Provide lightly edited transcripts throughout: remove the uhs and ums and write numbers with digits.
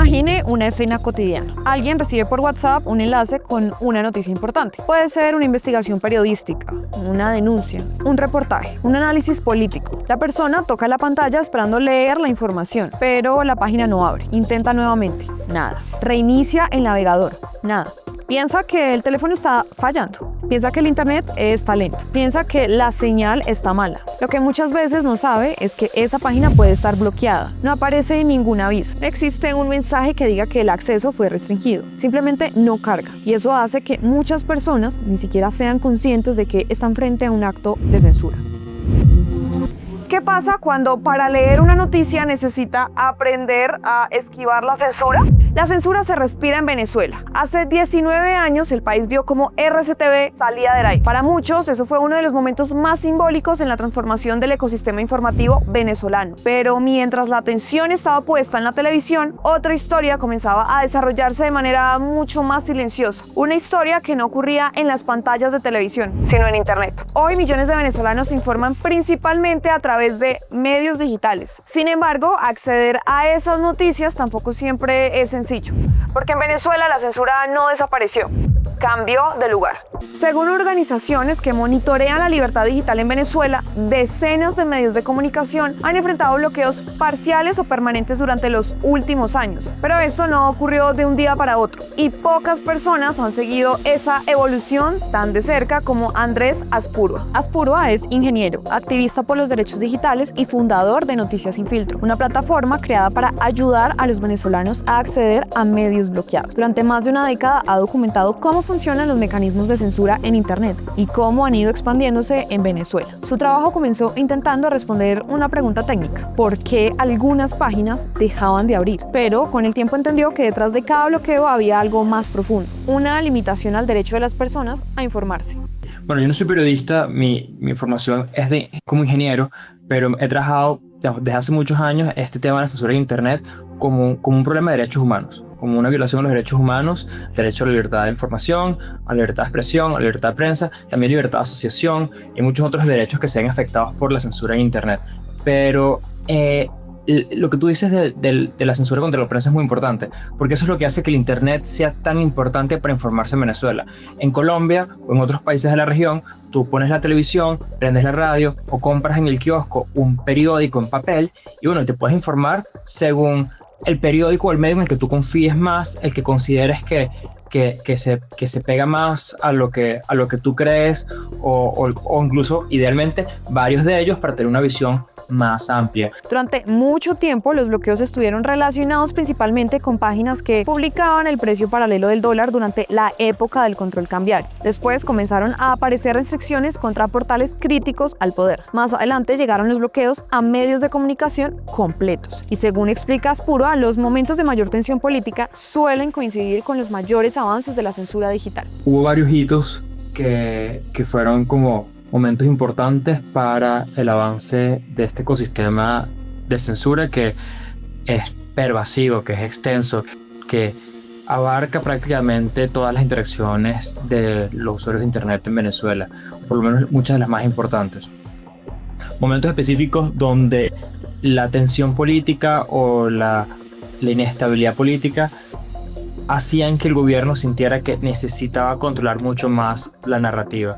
Imagine una escena cotidiana. Alguien recibe por WhatsApp un enlace con una noticia importante. Puede ser una investigación periodística, una denuncia, un reportaje, un análisis político. La persona toca la pantalla esperando leer la información, pero la página no abre. Intenta nuevamente. Nada. Reinicia el navegador. Nada. Piensa que el teléfono está fallando. Piensa que el internet está lento. Piensa que la señal está mala. Lo que muchas veces no sabe es que esa página puede estar bloqueada. No aparece ningún aviso. No existe un mensaje que diga que el acceso fue restringido. Simplemente no carga. Y eso hace que muchas personas ni siquiera sean conscientes de que están frente a un acto de censura. ¿Qué pasa cuando para leer una noticia necesita aprender a esquivar la censura? La censura se respira en Venezuela. Hace 19 años el país vio cómo RCTV salía del aire. Para muchos eso fue uno de los momentos más simbólicos en la transformación del ecosistema informativo venezolano. Pero mientras la atención estaba puesta en la televisión, otra historia comenzaba a desarrollarse de manera mucho más silenciosa. Una historia que no ocurría en las pantallas de televisión, sino en internet. Hoy millones de venezolanos se informan principalmente a través de medios digitales. Sin embargo, acceder a esas noticias tampoco siempre es sencillo, porque en Venezuela la censura no desapareció, cambió de lugar. Según organizaciones que monitorean la libertad digital en Venezuela, decenas de medios de comunicación han enfrentado bloqueos parciales o permanentes durante los últimos años. Pero esto no ocurrió de un día para otro, y pocas personas han seguido esa evolución tan de cerca como Andrés Azpurua. Azpurua es ingeniero, activista por los derechos digitales y fundador de Noticias Sin Filtro, una plataforma creada para ayudar a los venezolanos a acceder a medios bloqueados. Durante más de una década ha documentado cómo funcionan los mecanismos de censura en Internet y cómo han ido expandiéndose en Venezuela. Su trabajo comenzó intentando responder una pregunta técnica: ¿por qué algunas páginas dejaban de abrir? Pero con el tiempo entendió que detrás de cada bloqueo había algo más profundo, una limitación al derecho de las personas a informarse. Bueno, yo no soy periodista, mi formación es como ingeniero, pero he trabajado desde hace muchos años este tema de la censura en Internet como un problema de derechos humanos, como una violación de los derechos humanos, derecho a la libertad de información, a la libertad de expresión, a la libertad de prensa, también libertad de asociación y muchos otros derechos que se ven afectados por la censura en Internet. Pero lo que tú dices de la censura contra la prensa es muy importante, porque eso es lo que hace que el Internet sea tan importante para informarse en Venezuela. En Colombia o en otros países de la región, tú pones la televisión, prendes la radio o compras en el kiosco un periódico en papel y bueno, te puedes informar según el periódico o el medio en el que tú confíes más, el que consideres que se pega más a lo que tú crees o incluso idealmente varios de ellos para tener una visión más amplia. Durante mucho tiempo los bloqueos estuvieron relacionados principalmente con páginas que publicaban el precio paralelo del dólar durante la época del control cambiario. Después comenzaron a aparecer restricciones contra portales críticos al poder. Más adelante llegaron los bloqueos a medios de comunicación completos. Y según explica Azpurua, los momentos de mayor tensión política suelen coincidir con los mayores avances de la censura digital. Hubo varios hitos que fueron como momentos importantes para el avance de este ecosistema de censura que es pervasivo, que es extenso, que abarca prácticamente todas las interacciones de los usuarios de Internet en Venezuela, por lo menos muchas de las más importantes. Momentos específicos donde la tensión política o la inestabilidad política hacían que el gobierno sintiera que necesitaba controlar mucho más la narrativa.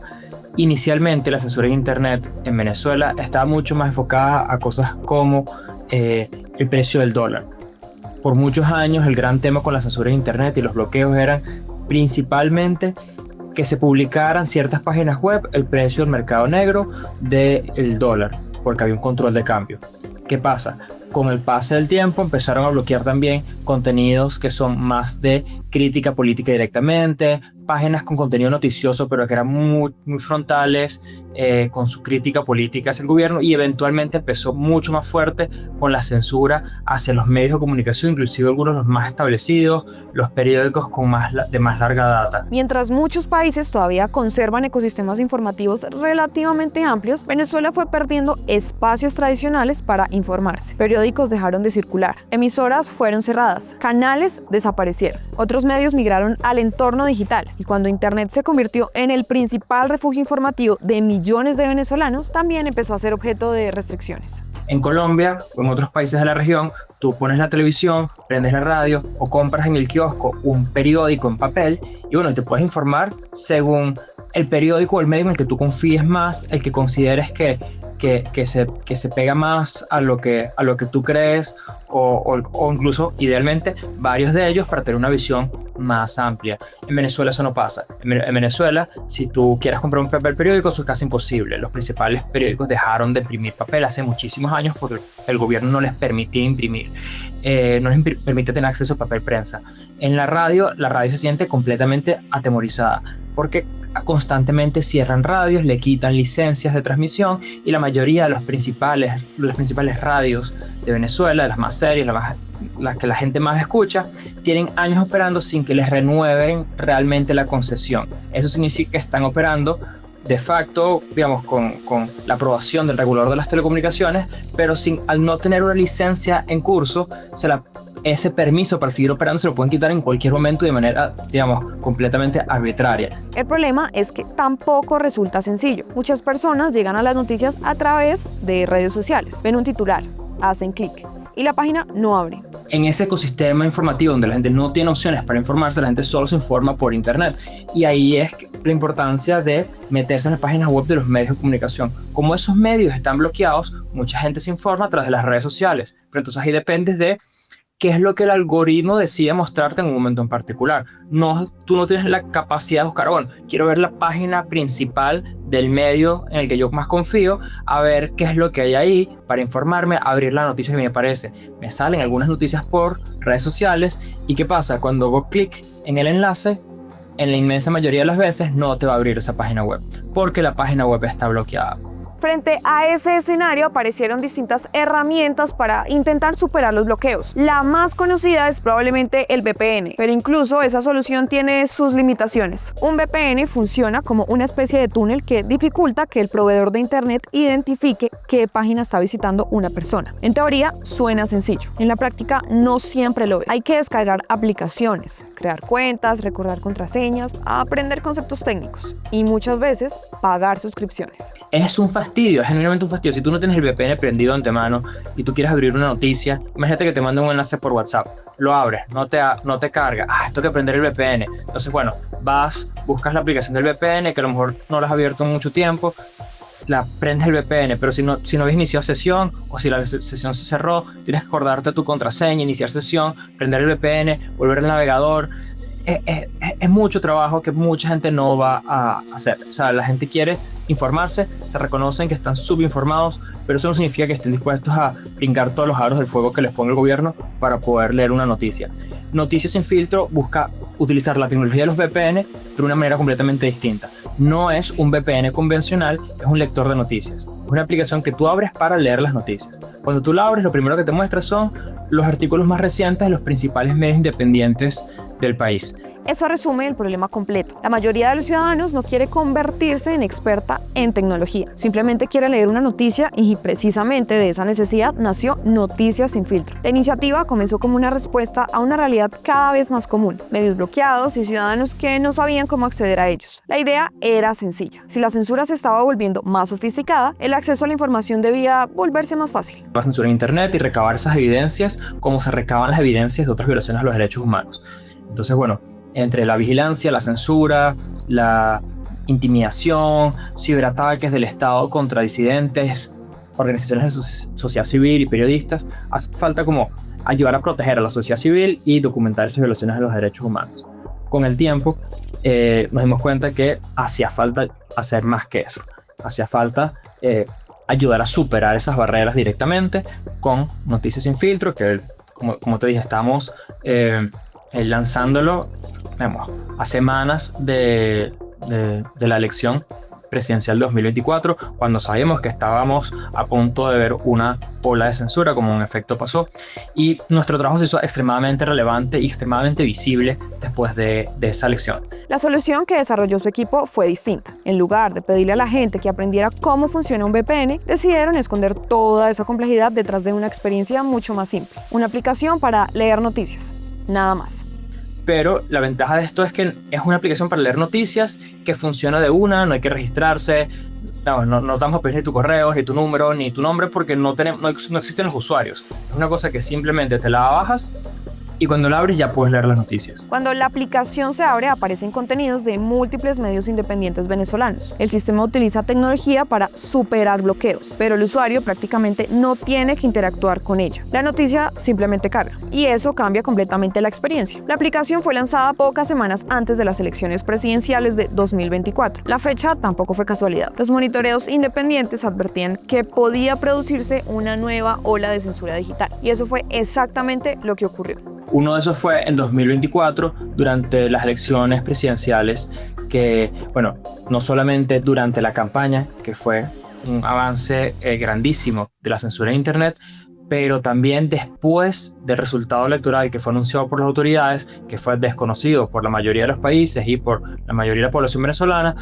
Inicialmente la censura en Internet en Venezuela estaba mucho más enfocada a cosas como el precio del dólar. Por muchos años el gran tema con la censura en Internet y los bloqueos eran principalmente que se publicaran ciertas páginas web el precio del mercado negro del dólar, porque había un control de cambio. ¿Qué pasa? Con el pase del tiempo empezaron a bloquear también contenidos que son más de crítica política directamente, páginas con contenido noticioso pero que eran muy frontales con su crítica política hacia el gobierno, y eventualmente empezó mucho más fuerte con la censura hacia los medios de comunicación, inclusive algunos de los más establecidos, los periódicos de más larga data. Mientras muchos países todavía conservan ecosistemas informativos relativamente amplios, Venezuela fue perdiendo espacios tradicionales para informarse. Periódicos dejaron de circular, emisoras fueron cerradas, canales desaparecieron. Otros medios migraron al entorno digital, y cuando Internet se convirtió en el principal refugio informativo de millones de venezolanos, también empezó a ser objeto de restricciones. En Colombia o en otros países de la región, tú pones la televisión, prendes la radio o compras en el kiosco un periódico en papel y bueno, te puedes informar según el periódico o el medio en el que tú confíes más, el que consideres que se pega más a lo que tú crees o incluso idealmente varios de ellos para tener una visión más amplia. En Venezuela eso no pasa. En Venezuela, si tú quieres comprar un papel periódico, eso es casi imposible. Los principales periódicos dejaron de imprimir papel hace muchísimos años porque el gobierno no les permitía imprimir. No les permite tener acceso a papel prensa. En la radio se siente completamente atemorizada porque constantemente cierran radios, le quitan licencias de transmisión y la mayoría de las principales radios de Venezuela, de las más serias, las que la gente más escucha, tienen años operando sin que les renueven realmente la concesión. Eso significa que están operando de facto, digamos, con la aprobación del regulador de las telecomunicaciones, pero al no tener una licencia en curso, ese permiso para seguir operando se lo pueden quitar en cualquier momento de manera, digamos, completamente arbitraria. El problema es que tampoco resulta sencillo. Muchas personas llegan a las noticias a través de redes sociales. Ven un titular, hacen clic y la página no abre. En ese ecosistema informativo donde la gente no tiene opciones para informarse, la gente solo se informa por internet. Y ahí es la importancia de meterse en las páginas web de los medios de comunicación. Como esos medios están bloqueados, mucha gente se informa a través de las redes sociales. Pero entonces ahí dependes de qué es lo que el algoritmo decide mostrarte en un momento en particular. Tú no tienes la capacidad de buscar, bueno, quiero ver la página principal del medio en el que yo más confío, a ver qué es lo que hay ahí para informarme, abrir la noticia que me aparece. Me salen algunas noticias por redes sociales y ¿qué pasa? Cuando hago clic en el enlace, en la inmensa mayoría de las veces no te va a abrir esa página web, porque la página web está bloqueada. Frente a ese escenario aparecieron distintas herramientas para intentar superar los bloqueos. La más conocida es probablemente el VPN, pero incluso esa solución tiene sus limitaciones. Un VPN funciona como una especie de túnel que dificulta que el proveedor de internet identifique qué página está visitando una persona. En teoría suena sencillo, en la práctica no siempre lo es. Hay que descargar aplicaciones, crear cuentas, recordar contraseñas, aprender conceptos técnicos y muchas veces pagar suscripciones. Es un fastidio, es genuinamente un fastidio. Si tú no tienes el VPN prendido de antemano y tú quieres abrir una noticia, imagínate que te manden un enlace por WhatsApp, lo abres, no te carga, tengo que prender el VPN. Entonces, bueno, buscas la aplicación del VPN que a lo mejor no la has abierto en mucho tiempo, la prendes el VPN, pero si no habías iniciado sesión o si la sesión se cerró, tienes que acordarte tu contraseña, iniciar sesión, prender el VPN, volver al navegador. Es mucho trabajo que mucha gente no va a hacer. O sea, la gente quiere informarse, se reconocen que están subinformados, pero eso no significa que estén dispuestos a brincar todos los aros del fuego que les ponga el gobierno para poder leer una noticia. Noticias sin filtro busca utilizar la tecnología de los VPN de una manera completamente distinta. No es un VPN convencional, es un lector de noticias. Es una aplicación que tú abres para leer las noticias. Cuando tú la abres, lo primero que te muestra son los artículos más recientes de los principales medios independientes del país. Eso resume el problema completo. La mayoría de los ciudadanos no quiere convertirse en experta en tecnología. Simplemente quiere leer una noticia y precisamente de esa necesidad nació Noticias sin filtro. La iniciativa comenzó como una respuesta a una realidad cada vez más común. Medios bloqueados y ciudadanos que no sabían cómo acceder a ellos. La idea era sencilla. Si la censura se estaba volviendo más sofisticada, el acceso a la información debía volverse más fácil. La censura en internet y recabar esas evidencias como se recaban las evidencias de otras violaciones a los derechos humanos. Entonces, bueno, entre la vigilancia, la censura, la intimidación, ciberataques del Estado contra disidentes, organizaciones de sociedad civil y periodistas, hace falta como ayudar a proteger a la sociedad civil y documentar esas violaciones de los derechos humanos. Con el tiempo nos dimos cuenta que hacía falta hacer más que eso. Hacía falta ayudar a superar esas barreras directamente con Noticias sin filtro, que como te dije, estamos lanzándolo a semanas de la elección presidencial 2024, cuando sabíamos que estábamos a punto de ver una ola de censura, como en efecto pasó, y nuestro trabajo se hizo extremadamente relevante y extremadamente visible después de esa elección. La solución que desarrolló su equipo fue distinta. En lugar de pedirle a la gente que aprendiera cómo funciona un VPN, decidieron esconder toda esa complejidad detrás de una experiencia mucho más simple. Una aplicación para leer noticias, nada más. Pero la ventaja de esto es que es una aplicación para leer noticias que funciona de una, no hay que registrarse, no estamos a pedir ni tu correo, ni tu número, ni tu nombre, porque no existen los usuarios. Es una cosa que simplemente te la bajas y cuando la abres ya puedes leer las noticias. Cuando la aplicación se abre, aparecen contenidos de múltiples medios independientes venezolanos. El sistema utiliza tecnología para superar bloqueos, pero el usuario prácticamente no tiene que interactuar con ella. La noticia simplemente carga, y eso cambia completamente la experiencia. La aplicación fue lanzada pocas semanas antes de las elecciones presidenciales de 2024. La fecha tampoco fue casualidad. Los monitoreos independientes advertían que podía producirse una nueva ola de censura digital, y eso fue exactamente lo que ocurrió. Uno de esos fue en 2024, durante las elecciones presidenciales, que, bueno, no solamente durante la campaña, que fue un avance grandísimo de la censura en Internet, pero también después del resultado electoral que fue anunciado por las autoridades, que fue desconocido por la mayoría de los países y por la mayoría de la población venezolana,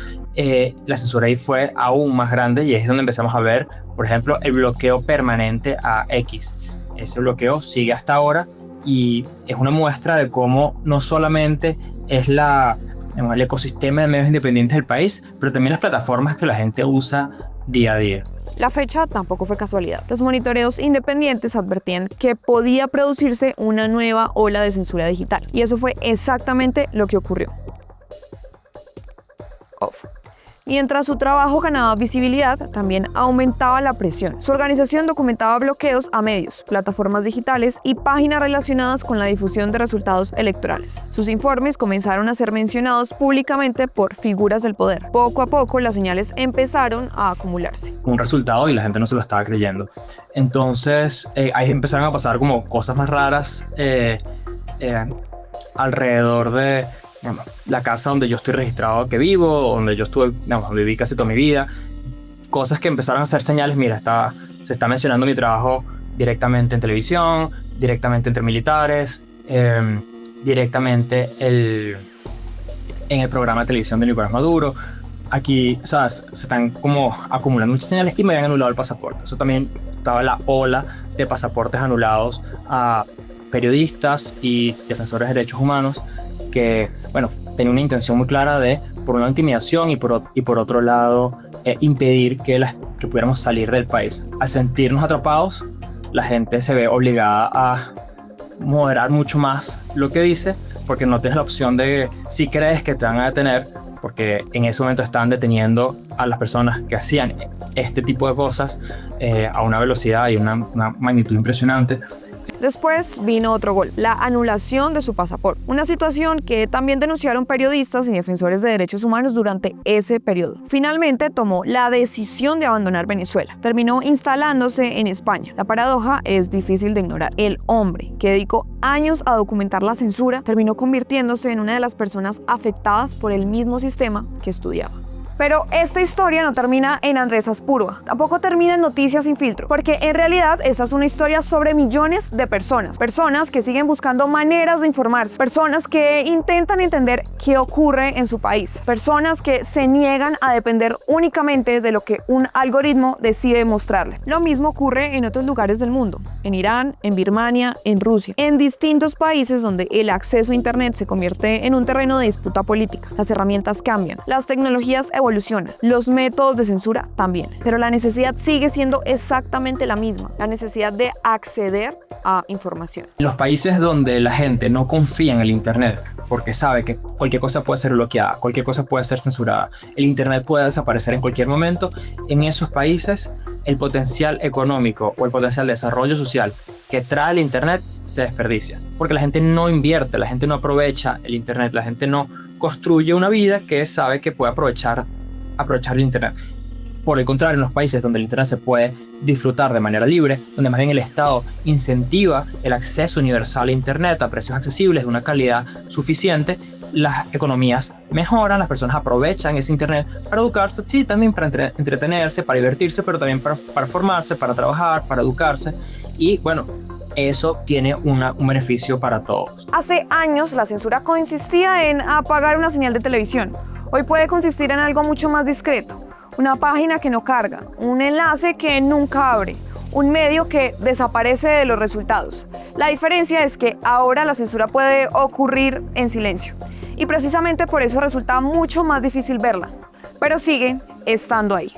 la censura ahí fue aún más grande, y es donde empezamos a ver, por ejemplo, el bloqueo permanente a X. Ese bloqueo sigue hasta ahora, y es una muestra de cómo no solamente es el ecosistema de medios independientes del país, pero también las plataformas que la gente usa día a día. La fecha tampoco fue casualidad. Los monitoreos independientes advertían que podía producirse una nueva ola de censura digital, y eso fue exactamente lo que ocurrió. Mientras su trabajo ganaba visibilidad, también aumentaba la presión. Su organización documentaba bloqueos a medios, plataformas digitales y páginas relacionadas con la difusión de resultados electorales. Sus informes comenzaron a ser mencionados públicamente por figuras del poder. Poco a poco, las señales empezaron a acumularse. Un resultado y la gente no se lo estaba creyendo. Entonces, ahí empezaron a pasar como cosas más raras alrededor de la casa donde yo estoy registrado que vivo, donde yo viví casi toda mi vida. Cosas que empezaron a hacer señales, mira, se está mencionando mi trabajo directamente en televisión, directamente entre militares, directamente en el programa de televisión de Nicolás Maduro. Aquí, ¿sabes? Se están como acumulando muchas señales y me habían anulado el pasaporte. Eso también estaba la ola de pasaportes anulados a periodistas y defensores de derechos humanos que, bueno, tenía una intención muy clara de, por un lado, intimidación y por otro lado, impedir que pudiéramos salir del país. Al sentirnos atrapados, la gente se ve obligada a moderar mucho más lo que dice, porque no tienes la opción de, si crees que te van a detener, porque en ese momento estaban deteniendo a las personas que hacían este tipo de cosas a una velocidad y una magnitud impresionante. Después vino otro gol, la anulación de su pasaporte, una situación que también denunciaron periodistas y defensores de derechos humanos durante ese periodo. Finalmente tomó la decisión de abandonar Venezuela, terminó instalándose en España. La paradoja es difícil de ignorar. El hombre que dedicó años a documentar la censura terminó convirtiéndose en una de las personas afectadas por el mismo sistema que estudiaba. Pero esta historia no termina en Andrés Azpurua, tampoco termina en Noticias Sin Filtro, porque en realidad esa es una historia sobre millones de personas que siguen buscando maneras de informarse, personas que intentan entender qué ocurre en su país, personas que se niegan a depender únicamente de lo que un algoritmo decide mostrarles. Lo mismo ocurre en otros lugares del mundo, en Irán, en Birmania, en Rusia, en distintos países donde el acceso a Internet se convierte en un terreno de disputa política. Las herramientas cambian, las tecnologías evolucionan, los métodos de censura también, pero la necesidad sigue siendo exactamente la misma, la necesidad de acceder a información. En los países donde la gente no confía en el Internet, porque sabe que cualquier cosa puede ser bloqueada, cualquier cosa puede ser censurada, el Internet puede desaparecer en cualquier momento, en esos países el potencial económico o el potencial de desarrollo social que trae el Internet se desperdicia, porque la gente no invierte, la gente no aprovecha el Internet, la gente no construye una vida que sabe que puede aprovechar el Internet. Por el contrario, en los países donde el Internet se puede disfrutar de manera libre, donde más bien el Estado incentiva el acceso universal a Internet a precios accesibles de una calidad suficiente, las economías mejoran, las personas aprovechan ese Internet para educarse, sí, también para entretenerse, para divertirse, pero también para formarse, para trabajar, para educarse. Y bueno, eso tiene un beneficio para todos. Hace años la censura consistía en apagar una señal de televisión. Hoy puede consistir en algo mucho más discreto. Una página que no carga, un enlace que nunca abre, un medio que desaparece de los resultados. La diferencia es que ahora la censura puede ocurrir en silencio. Y precisamente por eso resulta mucho más difícil verla. Pero sigue estando ahí.